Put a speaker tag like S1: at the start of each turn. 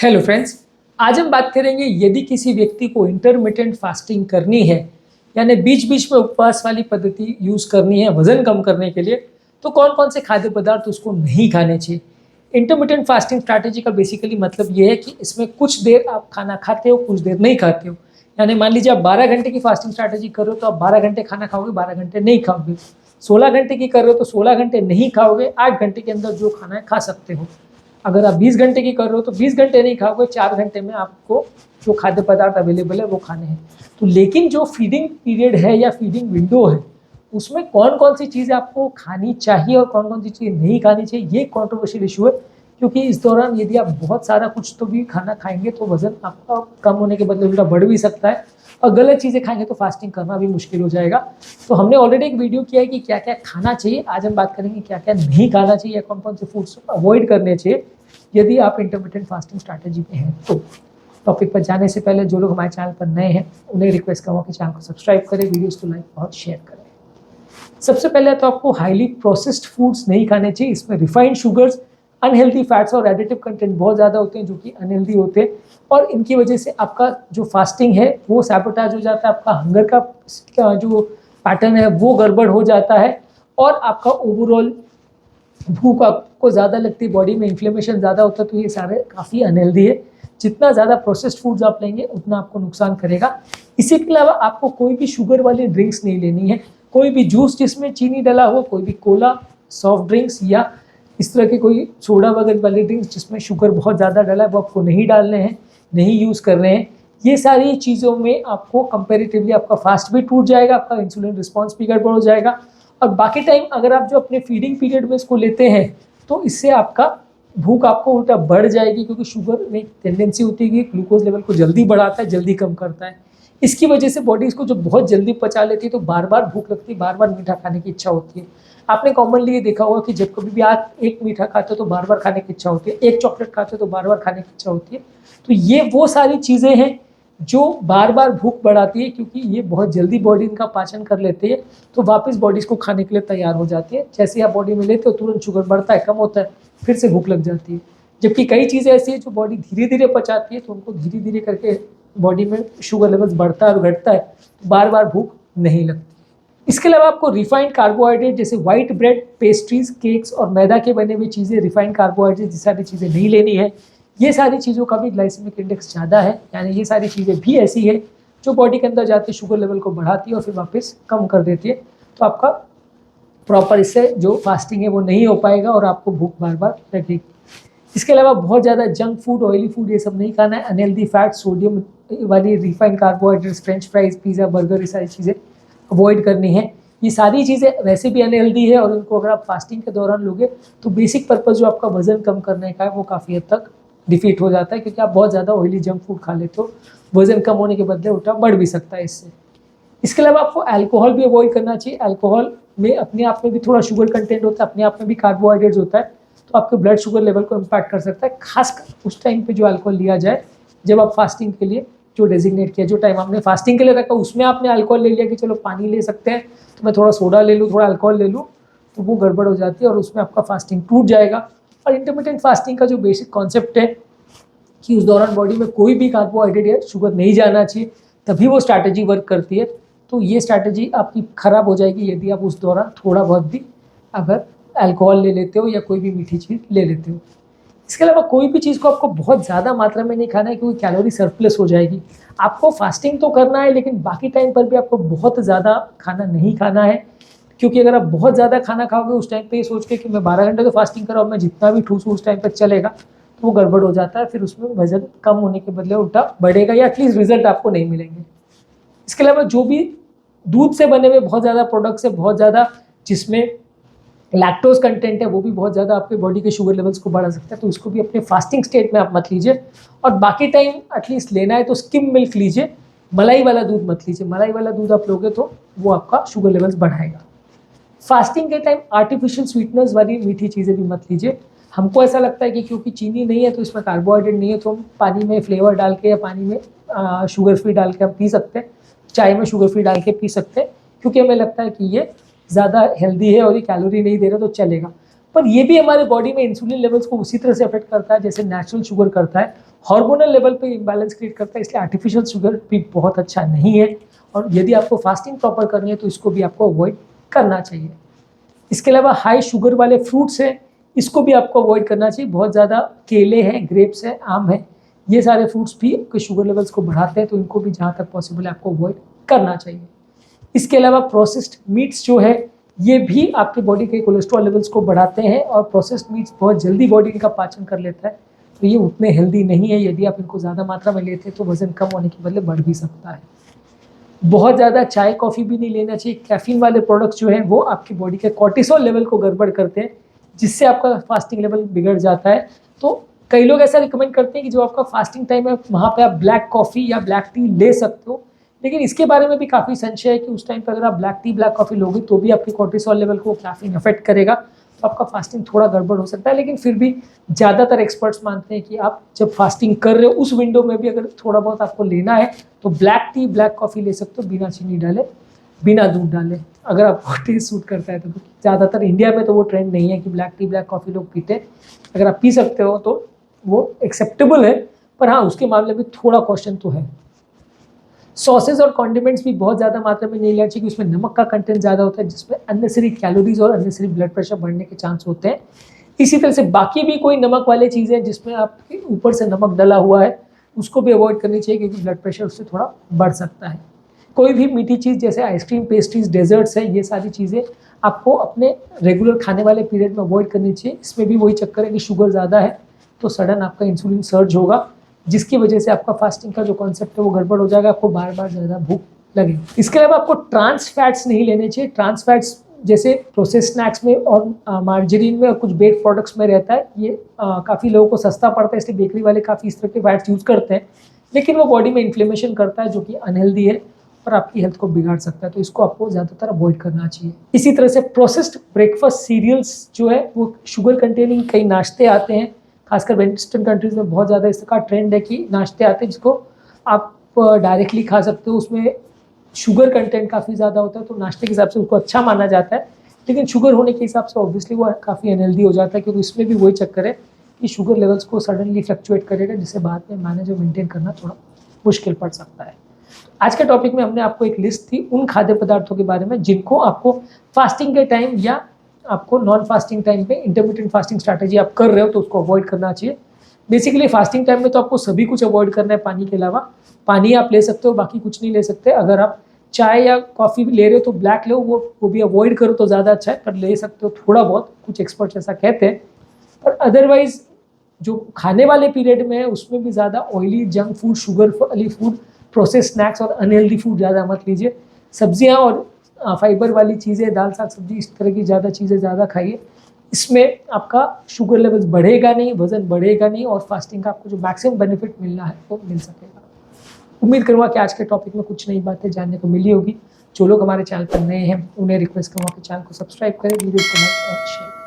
S1: Hello friends, आज हम बात करेंगे यदि किसी व्यक्ति को इंटरमिटेंट फास्टिंग करनी है यानी बीच बीच में उपवास वाली पद्धति यूज़ करनी है वजन कम करने के लिए, तो कौन कौन से खाद्य पदार्थ उसको नहीं खाने चाहिए। इंटरमिटेंट फास्टिंग स्ट्रैटेजी का बेसिकली मतलब ये है कि इसमें कुछ देर आप खाना खाते हो, कुछ देर नहीं खाते हो। यानी मान लीजिए आप 12 घंटे की फास्टिंग स्ट्रैटेजी कर रहे हो तो आप 12 घंटे खाना खाओगे, 12 घंटे नहीं खाओगे। 16 घंटे की कर रहे हो तो 16 घंटे नहीं खाओगे, 8 घंटे के अंदर जो खाना है खा सकते हो। अगर आप 20 घंटे की कर रहे हो तो 20 घंटे नहीं खाओगे, 4 घंटे में आपको जो खाद्य पदार्थ अवेलेबल है वो खाने हैं। तो लेकिन जो फीडिंग पीरियड है या फीडिंग विंडो है, उसमें कौन कौन सी चीज़ें आपको खानी चाहिए और कौन कौन सी चीज़ें नहीं खानी चाहिए, ये कॉन्ट्रोवर्शियल इशू है। क्योंकि इस दौरान यदि आप बहुत सारा कुछ तो भी खाना खाएंगे तो वजन आपका कम होने के बदले उल्टा बढ़ भी सकता है, और गलत चीज़ें खाएंगे तो फास्टिंग करना भी मुश्किल हो जाएगा। तो हमने ऑलरेडी एक वीडियो किया है कि क्या क्या खाना चाहिए। आज हम बात करेंगे क्या क्या नहीं खाना चाहिए या कौन कौन से फूड्स अवॉइड करने चाहिए यदि आप इंटरमिटेंट फास्टिंग स्ट्रैटेजी में हैं। तो टॉपिक पर जाने से पहले जो लोग हमारे चैनल पर नए हैं उन्हें रिक्वेस्ट करूँगा कि चैनल को सब्सक्राइब करें, वीडियोस को लाइक और शेयर करें। सबसे पहले तो आपको हाईली प्रोसेस्ड फूड्स नहीं खाने चाहिए। इसमें रिफाइंड शुगर्स, अनहेल्दी फैट्स और एडिटिव कंटेंट बहुत ज़्यादा होते हैं जो कि अनहेल्दी होते हैं, और इनकी वजह से आपका जो फास्टिंग है वो सैबोटाज हो जाता है। आपका हंगर का जो पैटर्न है वो गड़बड़ हो जाता है, और आपका ओवरऑल भूख आपको ज़्यादा लगती है, बॉडी में इन्फ्लेमेशन ज़्यादा होता है। तो ये सारे काफ़ी अनहेल्दी है। जितना ज़्यादा प्रोसेस्ड फूड्स आप लेंगे उतना आपको नुकसान करेगा। इसी के अलावा आपको कोई भी शुगर वाली ड्रिंक्स नहीं लेनी है। कोई भी जूस जिसमें चीनी डला हो, कोई भी कोला, सॉफ्ट ड्रिंक्स या इस तरह के कोई सोडा वगैरह वाली ड्रिंक्स जिसमें शुगर बहुत ज़्यादा डला है वो आपको नहीं डालने हैं, नहीं यूज़ कर रहे हैं। ये सारी चीज़ों में आपको कंपेरेटिवली आपका फास्ट भी टूट जाएगा, आपका इंसुलिन रिस्पॉन्स भी गड़बड़ हो जाएगा। और बाकी टाइम अगर आप जो अपने फीडिंग पीरियड में इसको लेते हैं तो इससे आपका भूख आपको उल्टा बढ़ जाएगी, क्योंकि शुगर में टेंडेंसी होती है कि ग्लूकोज लेवल को जल्दी बढ़ाता है, जल्दी कम करता है। इसकी वजह से बॉडी इसको जो बहुत जल्दी पचा लेती है तो बार बार भूख लगती है, बार बार मीठा खाने की इच्छा होती है। आपने कॉमनली ये देखा होगा कि जब कभी भी आप एक मीठा खाते हो तो बार बार खाने की इच्छा होती है, एक चॉकलेट खाते हो तो बार बार खाने की इच्छा होती है। तो ये वो सारी चीज़ें हैं जो बार बार भूख बढ़ाती है, क्योंकि ये बहुत जल्दी बॉडी इनका पाचन कर लेती है, तो वापस बॉडी इसको खाने के लिए तैयार हो जाती है। जैसे आप बॉडी में लेते हो तुरंत शुगर बढ़ता है, कम होता है, फिर से भूख लग जाती है। जबकि कई चीज़ें ऐसी है जो बॉडी धीरे धीरे पचाती है, तो उनको धीरे धीरे करके बॉडी में शुगर लेवल्स बढ़ता है और घटता है, तो बार बार भूख नहीं लगती। इसके अलावा आपको रिफाइंड कार्बोहाइड्रेट जैसे व्हाइट ब्रेड, पेस्ट्रीज, केक्स और मैदा के बने हुई चीज़ें, रिफाइंड कार्बोहाइड्रेट, ये सारी चीज़ें नहीं लेनी है। ये सारी चीज़ों का भी ग्लाइसेमिक इंडेक्स ज़्यादा है, यानी ये सारी चीज़ें भी ऐसी है जो बॉडी के अंदर जाती है, शुगर लेवल को बढ़ाती है और फिर वापस कम कर देती है। तो आपका प्रॉपर इससे जो फास्टिंग है वो नहीं हो पाएगा और आपको भूख बार बार लगेगी। इसके अलावा बहुत ज़्यादा जंक फूड, ऑयली फूड ये सब नहीं खाना है। अनहेल्दी फैट, सोडियम वाली refined carbohydrates, French fries, pizza, burger, ये सारी चीज़ें अवॉइड करनी है। ये सारी चीज़ें वैसे भी अनहेल्दी है, और इनको अगर आप फास्टिंग के दौरान लोगे तो बेसिक पर्पज़ जो आपका वजन कम करने का है वो काफ़ी हद तक डिफीट हो जाता है, क्योंकि आप बहुत ज़्यादा ऑयली जंक फूड खा लेते हो। वजन कम होने के बदले उल्टा बढ़ भी सकता है इससे। इसके अलावा आपको अल्कोहल भी अवॉइड करना चाहिए। अल्कोहल में अपने आप में भी थोड़ा शुगर कंटेंट होता है, अपने आप में भी कार्बोहाइड्रेट्स होता है, तो आपके ब्लड शुगर लेवल को इम्पैक्ट कर सकता है। खासकर उस टाइम पे जो अल्कोहल लिया जाए जब आप फास्टिंग के लिए जो डेजिग्नेट किया, जो टाइम आपने फास्टिंग के लिए रखा उसमें आपने अल्कोहल ले लिया कि चलो पानी ले सकते हैं तो मैं थोड़ा सोडा ले लूँ, थोड़ा अल्कोहल ले लूँ, तो वो गड़बड़ हो जाती है और उसमें आपका फास्टिंग टूट जाएगा। और इंटरमिटेंट फास्टिंग का जो बेसिक कॉन्सेप्ट है कि उस दौरान बॉडी में कोई भी कार्बोहाइड्रेट या शुगर नहीं जाना चाहिए, तभी वो स्ट्रैटेजी वर्क करती है। तो ये स्ट्रैटेजी आपकी ख़राब हो जाएगी यदि आप उस दौरान थोड़ा बहुत भी अगर अल्कोहल ले लेते हो या कोई भी मीठी चीज़ ले लेते हो। इसके अलावा कोई भी चीज़ को आपको बहुत ज़्यादा मात्रा में नहीं खाना है, क्योंकि कैलोरी सरप्लस हो जाएगी। आपको फास्टिंग तो करना है, लेकिन बाकी टाइम पर भी आपको बहुत ज़्यादा खाना नहीं खाना है, क्योंकि अगर आप बहुत ज़्यादा खाना खाओगे उस टाइम पे ये सोच के कि मैं 12 घंटे तो फास्टिंग कर रहा हूँ, मैं जितना भी ठूसूँ उस टाइम पर चलेगा, तो वो गड़बड़ हो जाता है। फिर उसमें वजन कम होने के बदले उल्टा बढ़ेगा, या एटलीस्ट रिजल्ट आपको नहीं मिलेंगे। इसके अलावा जो भी दूध से बने हुए बहुत ज़्यादा प्रोडक्ट्स है, बहुत ज़्यादा जिसमें लैक्टोज कंटेंट है, वो भी बहुत ज़्यादा आपके बॉडी के शुगर लेवल्स को बढ़ा सकता है, तो उसको भी अपने फास्टिंग स्टेट में आप मत लीजिए। और बाकी टाइम एटलीस्ट लेना है तो स्किम मिल्क लीजिए, मलाई वाला दूध मत लीजिए। मलाई वाला दूध आप लोगे तो वो आपका शुगर लेवल्स बढ़ाएगा। फास्टिंग के टाइम आर्टिफिशियल स्वीटनर्स वाली मीठी चीज़ें भी मत लीजिए। हमको ऐसा लगता है कि क्योंकि चीनी नहीं है तो इसमें कार्बोहाइड्रेट नहीं है, तो हम पानी में फ्लेवर डाल के या पानी में शुगर फ्री डाल के हम पी सकते हैं, चाय में शुगर फ्री डाल के पी सकते हैं, क्योंकि हमें लगता है कि ये ज़्यादा हेल्दी है और ये कैलोरी नहीं दे रहा तो चलेगा। पर ये भी हमारे बॉडी में इंसुलिन लेवल्स को उसी तरह से अफेक्ट करता है जैसे नेचुरल शुगर करता है, हार्मोनल लेवल पे इम्बैलेंस क्रिएट करता है, इसलिए आर्टिफिशियल शुगर भी बहुत अच्छा नहीं है। और यदि आपको फास्टिंग प्रॉपर करनी है तो इसको भी आपको अवॉइड करना चाहिए। इसके अलावा हाई शुगर वाले फ्रूट्स हैं, इसको भी आपको अवॉइड करना चाहिए। बहुत ज़्यादा केले हैं, ग्रेप्स हैं, आम है, ये सारे फ्रूट्स भी आपके शुगर लेवल्स को बढ़ाते हैं, तो इनको भी जहाँ तक पॉसिबल है आपको अवॉइड करना चाहिए। इसके अलावा प्रोसेस्ड मीट्स जो है ये भी आपके बॉडी के कोलेस्ट्रॉल लेवल्स को बढ़ाते हैं, और प्रोसेस्ड मीट्स बहुत जल्दी बॉडी इनका पाचन कर लेता है, तो ये उतने हेल्दी नहीं है। यदि आप इनको ज़्यादा मात्रा में लेते हैं तो वज़न कम होने के बदले बढ़ भी सकता है। बहुत ज़्यादा चाय कॉफ़ी भी नहीं लेना चाहिए। कैफीन वाले प्रोडक्ट्स जो हैं वो आपकी बॉडी के कॉर्टिसोल लेवल को गड़बड़ करते हैं, जिससे आपका फास्टिंग लेवल बिगड़ जाता है। तो कई लोग ऐसा रिकमेंड करते हैं कि जो आपका फास्टिंग टाइम है वहाँ पे आप ब्लैक कॉफ़ी या ब्लैक टी ले सकते हो, लेकिन इसके बारे में भी काफ़ी संशय है कि उस टाइम पर अगर आप ब्लैक टी ब्लैक कॉफ़ी लोगे तो भी आपके कॉर्टिसोल लेवल को कैफीन अफेक्ट करेगा, तो आपका फास्टिंग थोड़ा गड़बड़ हो सकता है। लेकिन फिर भी ज़्यादातर एक्सपर्ट्स मानते हैं कि आप जब फास्टिंग कर रहे हो उस विंडो में भी अगर थोड़ा बहुत आपको लेना है तो ब्लैक टी ब्लैक कॉफ़ी ले सकते हो, बिना चीनी डाले, बिना दूध डाले, अगर आपको टेस्ट सूट करता है तो। ज़्यादातर इंडिया में तो वो ट्रेंड नहीं है कि ब्लैक टी ब्लैक कॉफ़ी लोग पीते हैं। अगर आप पी सकते हो तो वो एक्सेप्टेबल है, पर हाँ उसके मामले में थोड़ा क्वेश्चन तो है। सॉसेज और कॉन्डिमेंट्स भी बहुत ज़्यादा मात्रा में नहीं लेना चाहिए, उसमें नमक का कंटेंट ज़्यादा होता है, जिसमें अननेसेसरी कैलोरीज और अननेसेसरी ब्लड प्रेशर बढ़ने के चांस होते हैं। इसी तरह से बाकी भी कोई नमक वाली चीज़ें जिसमें आपके ऊपर से नमक डला हुआ है उसको भी अवॉइड करनी चाहिए, क्योंकि ब्लड प्रेशर उससे थोड़ा बढ़ सकता है। कोई भी मीठी चीज़ जैसे आइसक्रीम, पेस्ट्रीज, डेजर्ट्स है, ये सारी चीज़ें आपको अपने रेगुलर खाने वाले पीरियड में अवॉइड करनी चाहिए। इसमें भी वही चक्कर है कि शुगर ज़्यादा है तो सडन आपका इंसुलिन सर्ज होगा, जिसकी वजह से आपका फास्टिंग का जो कॉन्सेप्ट है वो गड़बड़ हो जाएगा, आपको बार बार ज़्यादा भूख लगे। इसके अलावा आपको ट्रांस फैट्स नहीं लेने चाहिए। ट्रांस फैट्स जैसे प्रोसेस स्नैक्स में और मार्जरीन में और कुछ बेक प्रोडक्ट्स में रहता है, ये काफ़ी लोगों को सस्ता पड़ता है, इसलिए बेकरी वाले काफ़ी इस तरह के फैट्स यूज़ करते हैं, लेकिन वो बॉडी में इन्फ्लेमेशन करता है जो कि अनहेल्दी है और आपकी हेल्थ को बिगाड़ सकता है, तो इसको आपको ज़्यादातर अवॉइड करना चाहिए। इसी तरह से प्रोसेस्ड ब्रेकफास्ट सीरियल्स जो है वो शुगर कंटेनिंग कई नाश्ते आते हैं, खासकर वेस्टर्न कंट्रीज़ में बहुत ज़्यादा इसका ट्रेंड है कि नाश्ते आते हैं जिसको आप डायरेक्टली खा सकते हो, उसमें शुगर कंटेंट काफ़ी ज़्यादा होता है, तो नाश्ते के हिसाब से उसको अच्छा माना जाता है, लेकिन शुगर होने के हिसाब से ऑब्वियसली वो काफ़ी अनहेल्दी हो जाता है, क्योंकि इसमें भी वही चक्कर है कि शुगर लेवल्स को सडनली फ्लक्चुएट करेगा, जिससे बाद में मैनेज और मेंटेन करना थोड़ा मुश्किल पड़ सकता है। आज के टॉपिक में हमने आपको एक लिस्ट थी उन खाद्य पदार्थों के बारे में जिनको आपको फास्टिंग के टाइम या आपको नॉन फास्टिंग टाइम पे इंटरमिटेंट फास्टिंग स्ट्रैटेजी आप कर रहे हो तो उसको अवॉइड करना चाहिए। बेसिकली फास्टिंग टाइम में तो आपको सभी कुछ अवॉइड करना है, पानी के अलावा। पानी आप ले सकते हो, बाकी कुछ नहीं ले सकते। अगर आप चाय या कॉफ़ी ले रहे हो तो ब्लैक लो, वो भी अवॉइड करो तो ज़्यादा अच्छा है, पर ले सकते हो थोड़ा बहुत, कुछ एक्सपर्ट्स ऐसा कहते हैं। पर अदरवाइज जो खाने वाले पीरियड में है उसमें भी ज़्यादा ऑयली, जंक फूड, शुगर वाली फूड, प्रोसेस स्नैक्स और अनहेल्दी फूड ज़्यादा मत लीजिए। सब्जियां और फाइबर वाली चीज़ें, दाल साग सब्जी, इस तरह की ज़्यादा चीज़ें ज़्यादा खाइए। इसमें आपका शुगर लेवल बढ़ेगा नहीं, वजन बढ़ेगा नहीं, और फास्टिंग का आपको जो मैक्सिमम बेनिफिट मिलना है वो मिल सकेगा। उम्मीद करूँगा कि आज के टॉपिक में कुछ नई बातें जानने को मिली होगी। जो लोग हमारे चैनल पर नए हैं उन्हें रिक्वेस्ट करूँगा कि चैनल को सब्सक्राइब करें, वीडियो को लाइक और शेयर।